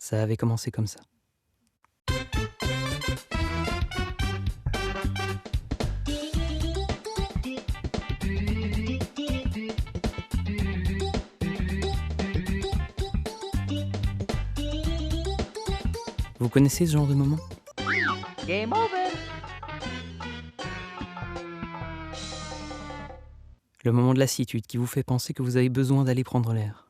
Ça avait commencé comme ça. Vous connaissez ce genre de moment ? Game over. Le moment de lassitude qui vous fait penser que vous avez besoin d'aller prendre l'air.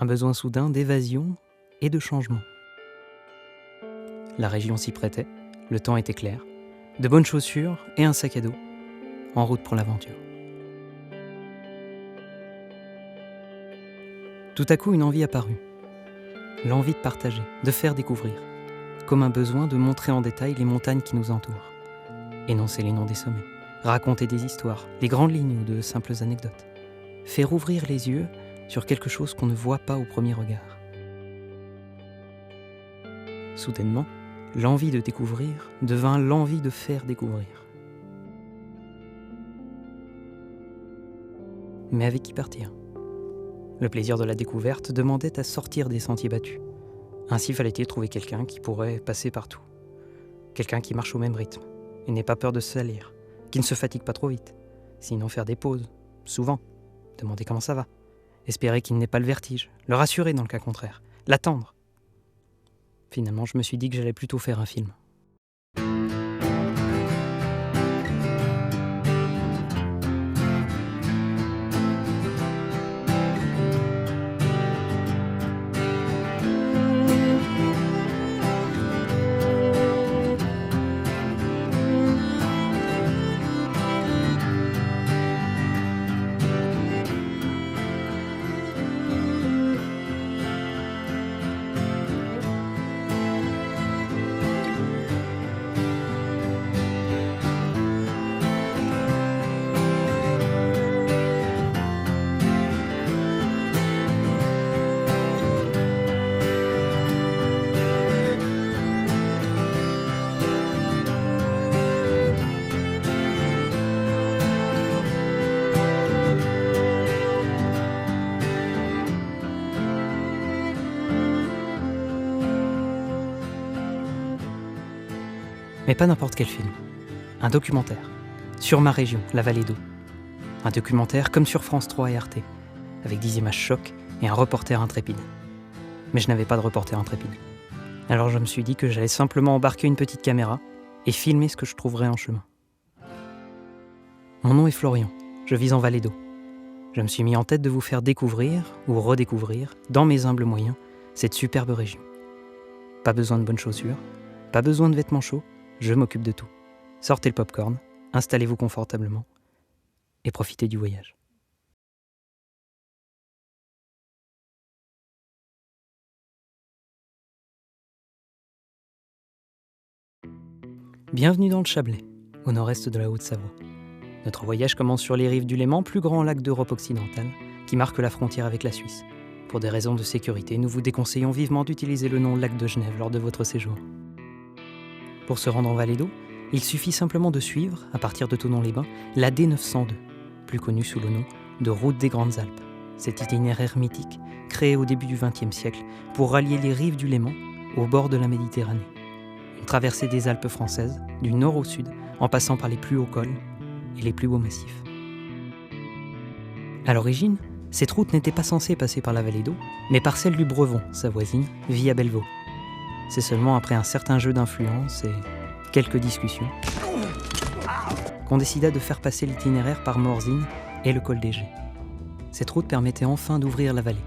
Un besoin soudain d'évasion et de changement. La région s'y prêtait, le temps était clair, de bonnes chaussures et un sac à dos, en route pour l'aventure. Tout à coup, une envie apparut. L'envie de partager, de faire découvrir, comme un besoin de montrer en détail les montagnes qui nous entourent, énoncer les noms des sommets, raconter des histoires, les grandes lignes ou de simples anecdotes, faire ouvrir les yeux sur quelque chose qu'on ne voit pas au premier regard. Soudainement, l'envie de découvrir devint l'envie de faire découvrir. Mais avec qui partir ? Le plaisir de la découverte demandait à sortir des sentiers battus. Ainsi fallait-il trouver quelqu'un qui pourrait passer partout. Quelqu'un qui marche au même rythme et n'ait pas peur de se salir, qui ne se fatigue pas trop vite. Sinon faire des pauses, souvent, demander comment ça va, espérer qu'il n'ait pas le vertige, le rassurer dans le cas contraire, l'attendre. Finalement, je me suis dit que j'allais plutôt faire un film. Mais pas n'importe quel film. Un documentaire. Sur ma région, la Vallée d'Eau. Un documentaire comme sur France 3 et Arte, avec des images chocs et un reporter intrépide. Mais je n'avais pas de reporter intrépide. Alors je me suis dit que j'allais simplement embarquer une petite caméra et filmer ce que je trouverais en chemin. Mon nom est Florian, je vis en Vallée d'Eau. Je me suis mis en tête de vous faire découvrir ou redécouvrir, dans mes humbles moyens, cette superbe région. Pas besoin de bonnes chaussures, pas besoin de vêtements chauds, je m'occupe de tout. Sortez le popcorn, installez-vous confortablement et profitez du voyage. Bienvenue dans le Chablais, au nord-est de la Haute-Savoie. Notre voyage commence sur les rives du Léman, plus grand lac d'Europe occidentale, qui marque la frontière avec la Suisse. Pour des raisons de sécurité, nous vous déconseillons vivement d'utiliser le nom lac de Genève lors de votre séjour. Pour se rendre en Vallée d'Eau, il suffit simplement de suivre, à partir de Thonon-les-Bains, la D902, plus connue sous le nom de Route des Grandes Alpes. Cet itinéraire mythique, créé au début du XXe siècle pour rallier les rives du Léman au bord de la Méditerranée. Une traversée des Alpes françaises, du nord au sud, en passant par les plus hauts cols et les plus beaux massifs. À l'origine, cette route n'était pas censée passer par la Vallée d'Eau, mais par celle du Brevon, sa voisine, via Bellevaux. C'est seulement après un certain jeu d'influence et quelques discussions qu'on décida de faire passer l'itinéraire par Morzine et le col d'Égée. Cette route permettait enfin d'ouvrir la vallée,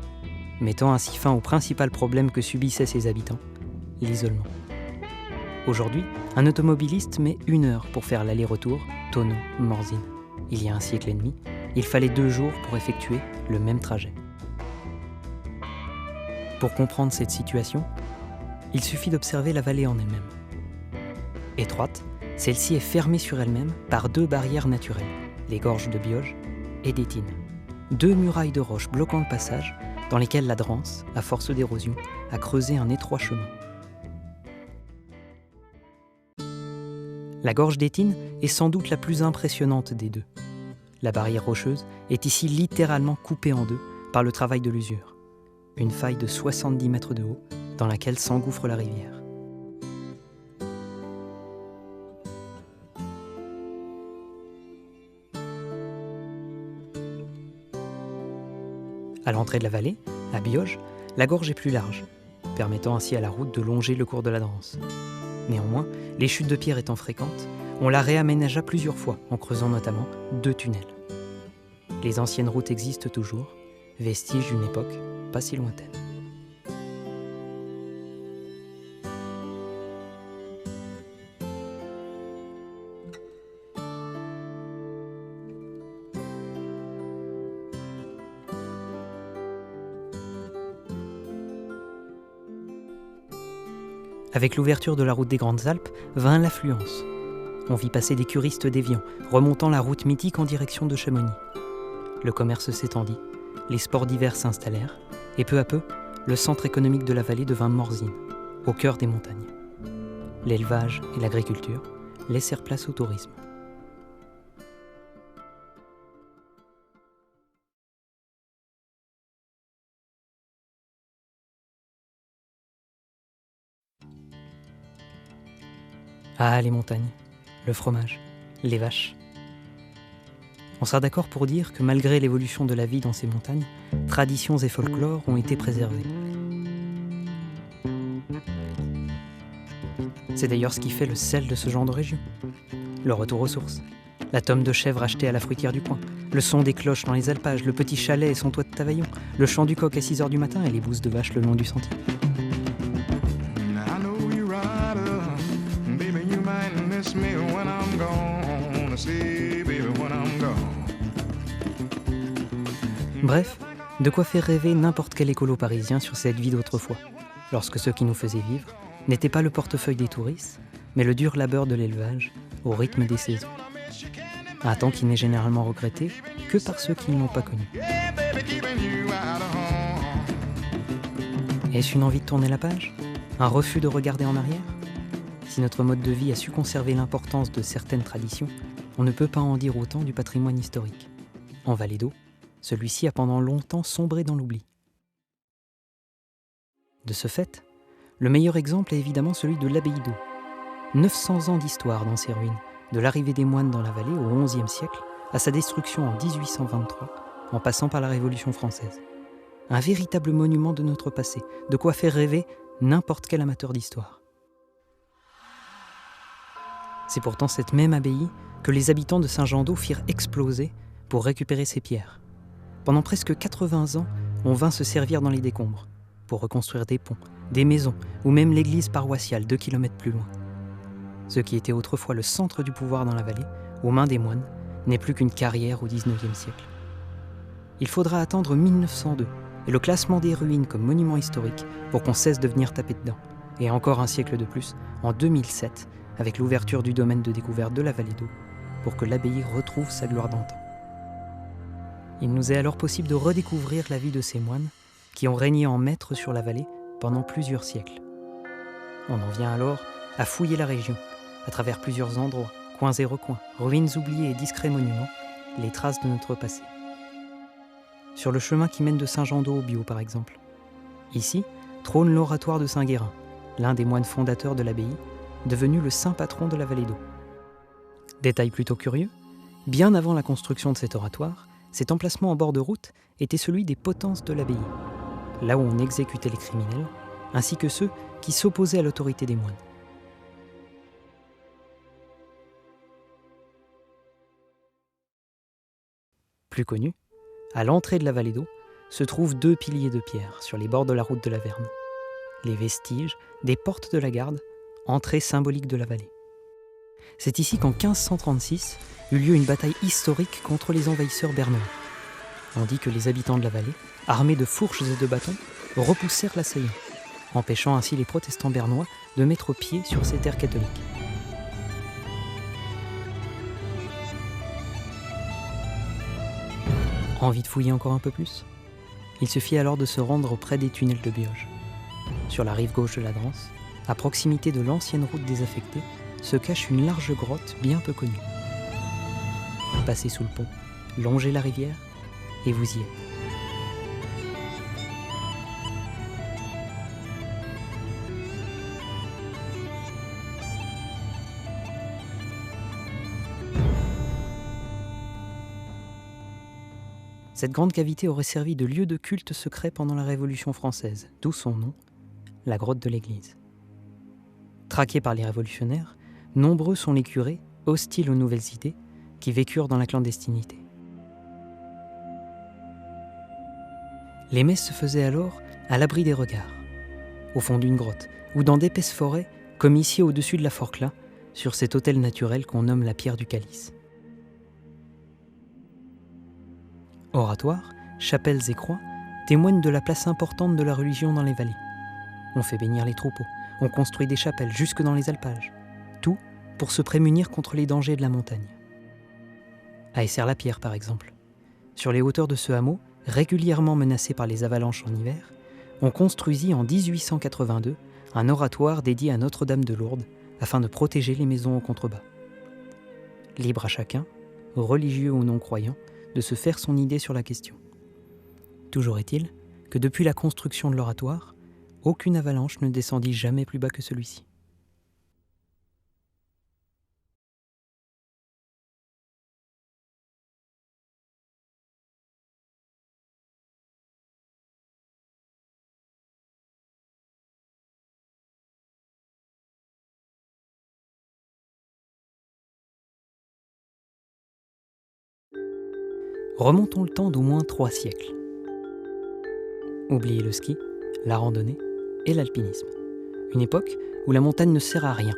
mettant ainsi fin au principal problème que subissaient ses habitants, l'isolement. Aujourd'hui, un automobiliste met 1 heure pour faire l'aller-retour Thonon-Morzine. Il y a un siècle et demi, il fallait 2 jours pour effectuer le même trajet. Pour comprendre cette situation, il suffit d'observer la vallée en elle-même. Étroite, celle-ci est fermée sur elle-même par 2 barrières naturelles, les gorges de Bioge et d'Étine. 2 murailles de roches bloquant le passage, dans lesquelles la Drance, à force d'érosion, a creusé un étroit chemin. La gorge d'Étine est sans doute la plus impressionnante des 2. La barrière rocheuse est ici littéralement coupée en 2 par le travail de l'usure. une faille de 70 mètres de haut dans laquelle s'engouffre la rivière. À l'entrée de la vallée, à Bioge, la gorge est plus large, permettant ainsi à la route de longer le cours de la Dranse. Néanmoins, les chutes de pierre étant fréquentes, on la réaménagea plusieurs fois en creusant notamment 2 tunnels. Les anciennes routes existent toujours, vestiges d'une époque pas si lointaine. Avec l'ouverture de la route des Grandes Alpes, vint l'affluence. On vit passer des curistes d'Évian, remontant la route mythique en direction de Chamonix. Le commerce s'étendit, les sports d'hiver s'installèrent, et peu à peu, le centre économique de la vallée devint Morzine, au cœur des montagnes. L'élevage et l'agriculture laissèrent place au tourisme. Ah, les montagnes, le fromage, les vaches. On sera d'accord pour dire que malgré l'évolution de la vie dans ces montagnes, traditions et folklore ont été préservés. C'est d'ailleurs ce qui fait le sel de ce genre de région. Le retour aux sources, la tome de chèvre achetée à la fruitière du coin, le son des cloches dans les alpages, le petit chalet et son toit de Tavaillon, le chant du coq à 6h du matin et les bousses de vaches le long du sentier. Bref, de quoi faire rêver n'importe quel écolo parisien sur cette vie d'autrefois, lorsque ce qui nous faisait vivre n'était pas le portefeuille des touristes, mais le dur labeur de l'élevage au rythme des saisons. Un temps qui n'est généralement regretté que par ceux qui ne l'ont pas connu. Est-ce une envie de tourner la page ? Un refus de regarder en arrière ? Si notre mode de vie a su conserver l'importance de certaines traditions, on ne peut pas en dire autant du patrimoine historique. En Vallée d'Eau, celui-ci a pendant longtemps sombré dans l'oubli. De ce fait, le meilleur exemple est évidemment celui de l'abbaye d'Eau. 900 ans d'histoire dans ces ruines, de l'arrivée des moines dans la vallée au XIe siècle à sa destruction en 1823, en passant par la Révolution française. Un véritable monument de notre passé, de quoi faire rêver n'importe quel amateur d'histoire. C'est pourtant cette même abbaye que les habitants de Saint-Jean-d'Eau firent exploser pour récupérer ces pierres. Pendant presque 80 ans, on vint se servir dans les décombres pour reconstruire des ponts, des maisons ou même l'église paroissiale 2 kilomètres plus loin. Ce qui était autrefois le centre du pouvoir dans la vallée, aux mains des moines, n'est plus qu'une carrière au XIXe siècle. Il faudra attendre 1902 et le classement des ruines comme monument historique pour qu'on cesse de venir taper dedans. Et encore un siècle de plus, en 2007, avec l'ouverture du domaine de découverte de la Vallée d'Eau, pour que l'abbaye retrouve sa gloire d'antan. Il nous est alors possible de redécouvrir la vie de ces moines qui ont régné en maîtres sur la vallée pendant plusieurs siècles. On en vient alors à fouiller la région, à travers plusieurs endroits, coins et recoins, ruines oubliées et discrets monuments, les traces de notre passé. Sur le chemin qui mène de Saint-Jean-d'Eau au Bio, par exemple. Ici, trône l'oratoire de Saint-Guérin, l'un des moines fondateurs de l'abbaye, devenu le saint patron de la Vallée d'Eau. Détail plutôt curieux, bien avant la construction de cet oratoire, cet emplacement en bord de route était celui des potences de l'abbaye, là où on exécutait les criminels, ainsi que ceux qui s'opposaient à l'autorité des moines. Plus connu, à l'entrée de la Vallée d'Eau, se trouvent 2 piliers de pierre sur les bords de la route de la Verne. Les vestiges des portes de la Garde, entrée symbolique de la vallée. C'est ici qu'en 1536 eut lieu une bataille historique contre les envahisseurs bernois. On dit que les habitants de la vallée, armés de fourches et de bâtons, repoussèrent l'assaillant, empêchant ainsi les protestants bernois de mettre pied sur ces terres catholiques. Envie de fouiller encore un peu plus ? Il suffit alors de se rendre auprès des tunnels de Bioge. Sur la rive gauche de la Dranse, à proximité de l'ancienne route désaffectée, se cache une large grotte bien peu connue. Passez sous le pont, longez la rivière, et vous y êtes. Cette grande cavité aurait servi de lieu de culte secret pendant la Révolution française, d'où son nom, la grotte de l'église. Traqués par les révolutionnaires, nombreux sont les curés, hostiles aux nouvelles idées, qui vécurent dans la clandestinité. Les messes se faisaient alors à l'abri des regards, au fond d'une grotte, ou dans d'épaisses forêts, comme ici au-dessus de la Forclaz, sur cet autel naturel qu'on nomme la pierre du calice. Oratoires, chapelles et croix témoignent de la place importante de la religion dans les vallées. On fait bénir les troupeaux, on construit des chapelles jusque dans les alpages, tout pour se prémunir contre les dangers de la montagne. À Essert-la-Pierre par exemple, sur les hauteurs de ce hameau, régulièrement menacé par les avalanches en hiver, on construisit en 1882 un oratoire dédié à Notre-Dame de Lourdes afin de protéger les maisons en contrebas. Libre à chacun, religieux ou non-croyant, de se faire son idée sur la question. Toujours est-il que depuis la construction de l'oratoire, aucune avalanche ne descendit jamais plus bas que celui-ci. Remontons le temps d'au moins 3 siècles. Oubliez le ski, la randonnée et l'alpinisme. Une époque où la montagne ne sert à rien.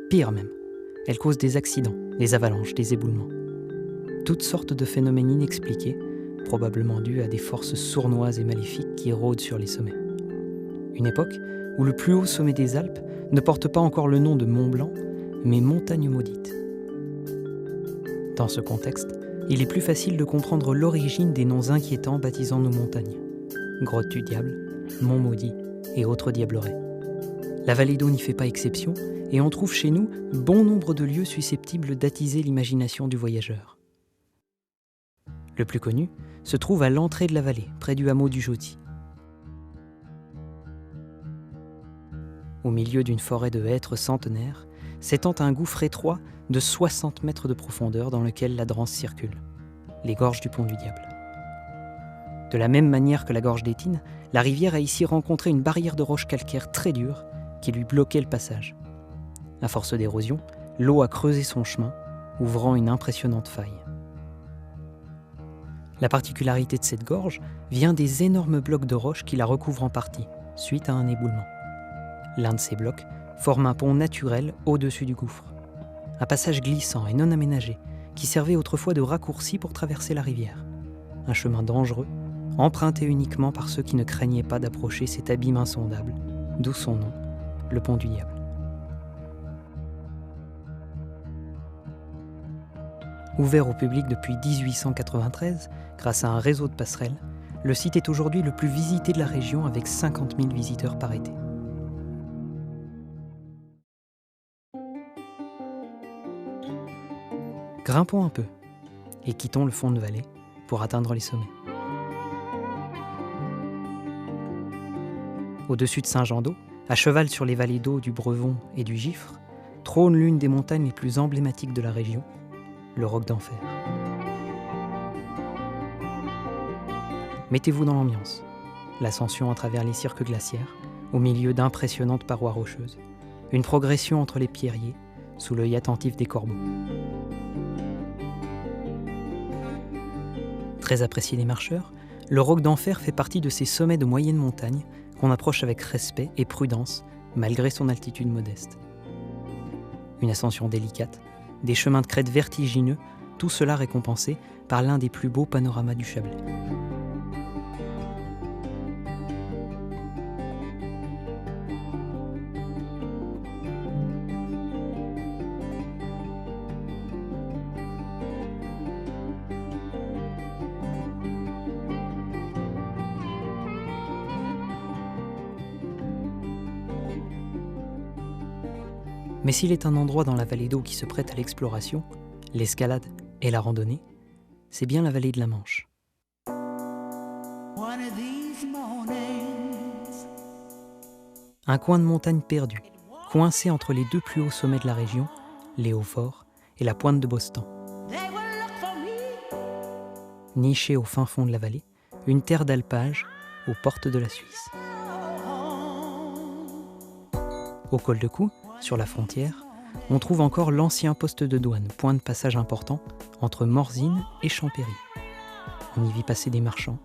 Pire même, elle cause des accidents, des avalanches, des éboulements. Toutes sortes de phénomènes inexpliqués, probablement dus à des forces sournoises et maléfiques qui rôdent sur les sommets. Une époque où le plus haut sommet des Alpes ne porte pas encore le nom de Mont Blanc, mais montagne maudite. Dans ce contexte, il est plus facile de comprendre l'origine des noms inquiétants baptisant nos montagnes. Grotte du diable, Mont maudit et autres diablerets. La vallée d'Eau n'y fait pas exception et on trouve chez nous bon nombre de lieux susceptibles d'attiser l'imagination du voyageur. Le plus connu se trouve à l'entrée de la vallée, près du hameau du Jauty. Au milieu d'une forêt de hêtres centenaires, s'étend un gouffre étroit de 60 mètres de profondeur dans lequel la Drance circule, les gorges du Pont du Diable. De la même manière que la gorge d'Étine, la rivière a ici rencontré une barrière de roches calcaires très dure qui lui bloquait le passage. À force d'érosion, l'eau a creusé son chemin, ouvrant une impressionnante faille. La particularité de cette gorge vient des énormes blocs de roches qui la recouvrent en partie, suite à un éboulement. L'un de ces blocs forme un pont naturel au-dessus du gouffre. Un passage glissant et non aménagé qui servait autrefois de raccourci pour traverser la rivière. Un chemin dangereux, emprunté uniquement par ceux qui ne craignaient pas d'approcher cet abîme insondable, d'où son nom, le Pont du Diable. Ouvert au public depuis 1893, grâce à un réseau de passerelles, le site est aujourd'hui le plus visité de la région avec 50 000 visiteurs par été. Grimpons un peu et quittons le fond de vallée pour atteindre les sommets. Au-dessus de Saint-Jean-d'Eau, à cheval sur les vallées d'eau du Brevon et du Gifre, trône l'une des montagnes les plus emblématiques de la région, le Roc d'Enfer. Mettez-vous dans l'ambiance. L'ascension à travers les cirques glaciaires, au milieu d'impressionnantes parois rocheuses. Une progression entre les pierriers, sous l'œil attentif des corbeaux. Très apprécié des marcheurs, le Roc d'Enfer fait partie de ces sommets de moyenne montagne qu'on approche avec respect et prudence, malgré son altitude modeste. Une ascension délicate, des chemins de crête vertigineux, tout cela récompensé par l'un des plus beaux panoramas du Chablais. Mais s'il est un endroit dans la vallée d'eau qui se prête à l'exploration, l'escalade et la randonnée, c'est bien la vallée de la Manche. Un coin de montagne perdu, coincé entre les deux plus hauts sommets de la région, les Hauts-Forts et la pointe de Bostan. nichée au fin fond de la vallée, une terre d'alpage aux portes de la Suisse. Au col de Cou, sur la frontière, on trouve encore l'ancien poste de douane, point de passage important entre Morzine et Champéry. On y vit passer des marchands,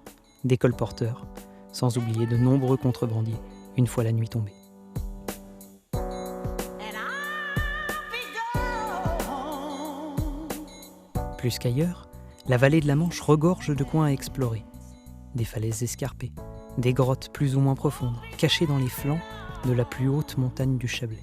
des colporteurs, sans oublier de nombreux contrebandiers, une fois la nuit tombée. Plus qu'ailleurs, la vallée de la Manche regorge de coins à explorer. Des falaises escarpées, des grottes plus ou moins profondes, cachées dans les flancs de la plus haute montagne du Chablais.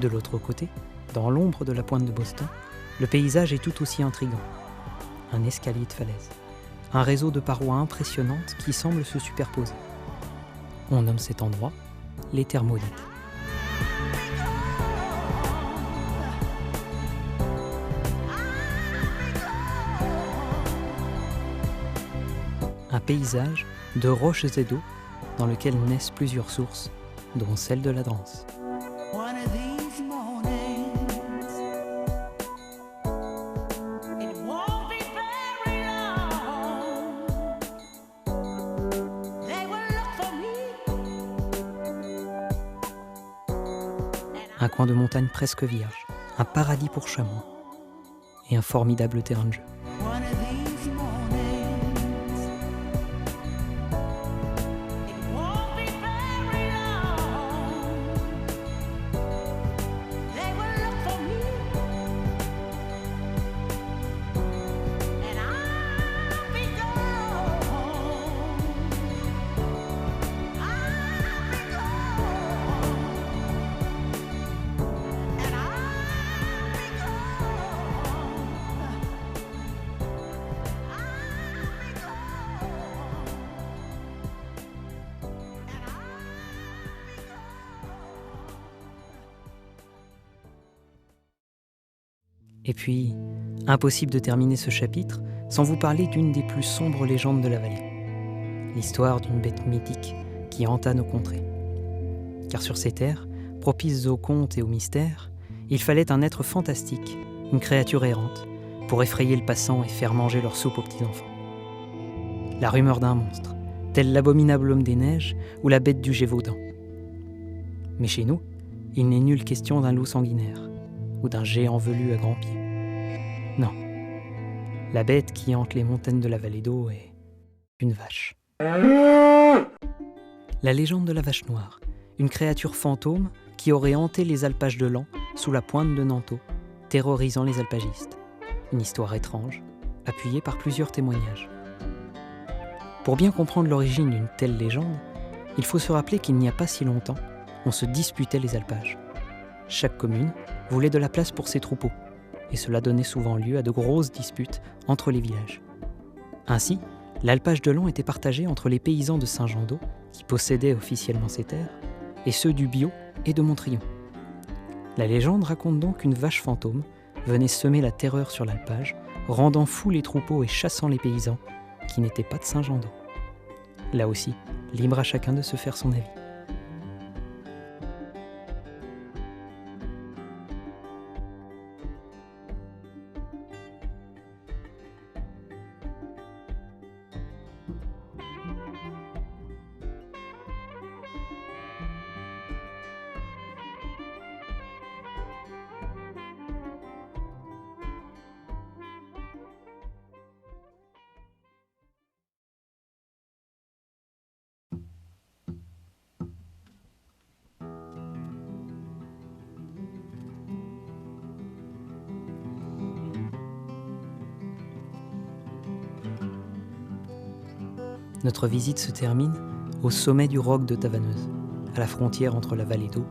De l'autre côté, dans l'ombre de la pointe de Boston, le paysage est tout aussi intrigant. Un escalier de falaise, un réseau de parois impressionnantes qui semblent se superposer. On nomme cet endroit les Terres Maudites. Un paysage de roches et d'eau dans lequel naissent plusieurs sources, dont celle de la Drance. Un coin de montagne presque vierge, un paradis pour chameaux et un formidable terrain de jeu. Et puis, impossible de terminer ce chapitre sans vous parler d'une des plus sombres légendes de la vallée. L'histoire d'une bête mythique qui hanta nos contrées. Car sur ces terres, propices aux contes et aux mystères, il fallait un être fantastique, une créature errante, pour effrayer le passant et faire manger leur soupe aux petits-enfants. La rumeur d'un monstre, tel l'abominable homme des neiges ou la bête du Gévaudan. Mais chez nous, il n'est nulle question d'un loup sanguinaire ou d'un géant velu à grands pieds. Non, la bête qui hante les montagnes de la vallée d'eau est une vache. La légende de la vache noire, une créature fantôme qui aurait hanté les alpages de l'An sous la pointe de Nanteau, terrorisant les alpagistes. Une histoire étrange, appuyée par plusieurs témoignages. Pour bien comprendre l'origine d'une telle légende, il faut se rappeler qu'il n'y a pas si longtemps, on se disputait les alpages. Chaque commune voulait de la place pour ses troupeaux, et cela donnait souvent lieu à de grosses disputes entre les villages. Ainsi, l'alpage de l'An était partagé entre les paysans de Saint-Jean-d'Eau, qui possédaient officiellement ces terres, et ceux du Biot et de Montrion. La légende raconte donc qu'une vache fantôme venait semer la terreur sur l'alpage, rendant fous les troupeaux et chassant les paysans qui n'étaient pas de Saint-Jean-d'Eau. Là aussi, libre à chacun de se faire son avis. Notre visite se termine au sommet du roc de Tavanneuse, à la frontière entre la vallée d'eau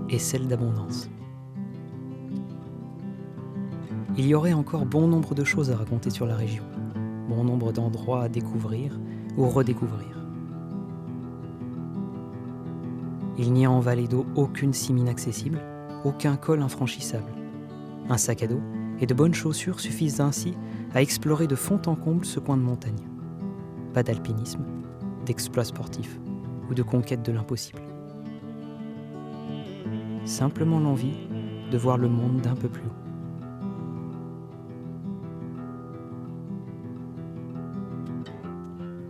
et celle d'Abondance. Il y aurait encore bon nombre de choses à raconter sur la région, bon nombre d'endroits à découvrir ou redécouvrir. Il n'y a en vallée d'eau aucune cime inaccessible, aucun col infranchissable. Un sac à dos et de bonnes chaussures suffisent ainsi à explorer de fond en comble ce coin de montagne. Pas d'alpinisme, d'exploits sportifs ou de conquête de l'impossible. Simplement l'envie de voir le monde d'un peu plus haut.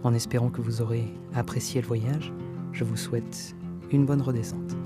En espérant que vous aurez apprécié le voyage, je vous souhaite une bonne redescente.